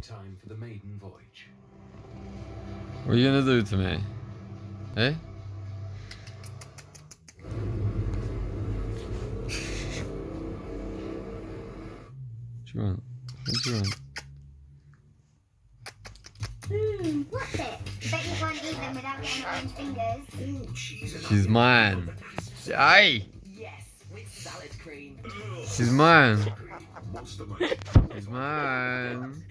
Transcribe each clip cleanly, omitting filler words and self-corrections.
time for the maiden voyage. What are you gonna do to me? Eh? What do you want? What do you want? What's it? Bet you can't eat them without getting orange fingers. Oh, cheese. She's mine. Aye! Yes, with salad cream. She's mine. Monster Munch. She's mine.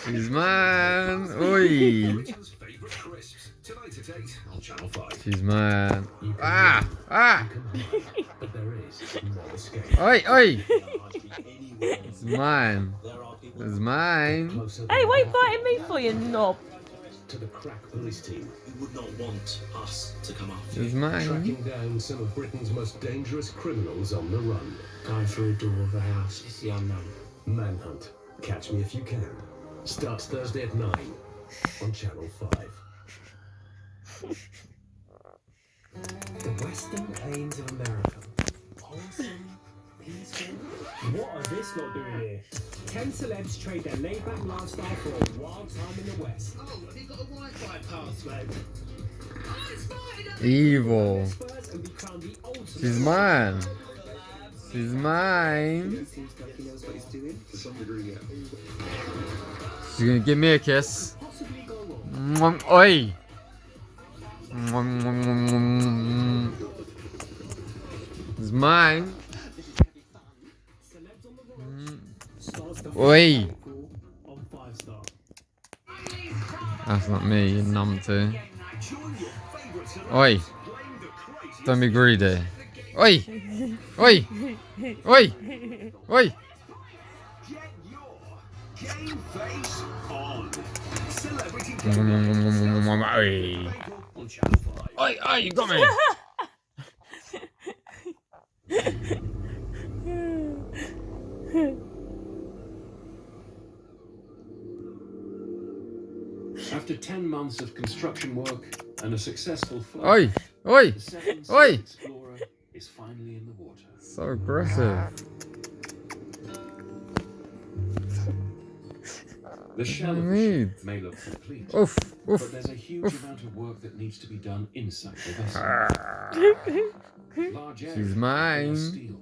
She's mine. Oi! Britain's favourite crisps. Tonight at 8 on Channel 5. She's mine. You can Ah! run, Ah! you can hide, but there is no escape. Oi! Oi! There are hardly anywhere It's mine. there are people It's mine. Closer Hey, than what are you ever biting me for, you knob? to the crack police team, who would not want us to come after It's you. mine. tracking down some of Britain's most dangerous criminals on the run. Going through a door of a house is the unknown. Manhunt. Catch me if you can. Starts Thursday at 9 on Channel 5. The Western Plains of America. Wholesome, peaceful. What are this lot doing here? 10 celebs trade their laid-back lifestyle for a wild time in the West. Oh, have you got a Wi-Fi password? Evil. Spurs and be crowned the ultimate. She's mine. She's mine. Seems like he knows what he's doing. To some degree, yeah. She's gonna give me a kiss. Possibly go wrong. Mwah, oi! Mwah, mwah, mwah, mwah, mwah. It's mine. Celebs on the rise. Stars the Oi! on 5 Star. That's not me, you numpty. Oi! Don't be greedy. Oi! Oi! Oi! Oi! Get your game face on. Celebrity Oi! on Channel 5. Oi! Oi! You got me! After 10 months of construction work and a successful flight, Oi! Oi! the Seven Oi! Seas Explorer is finally in the water. So aggressive. The shell of the Need. ship may look complete, Oof! but Oof! there's a huge Oof. amount of work that needs to be done inside the vessel. Large She's areas are mine. steel,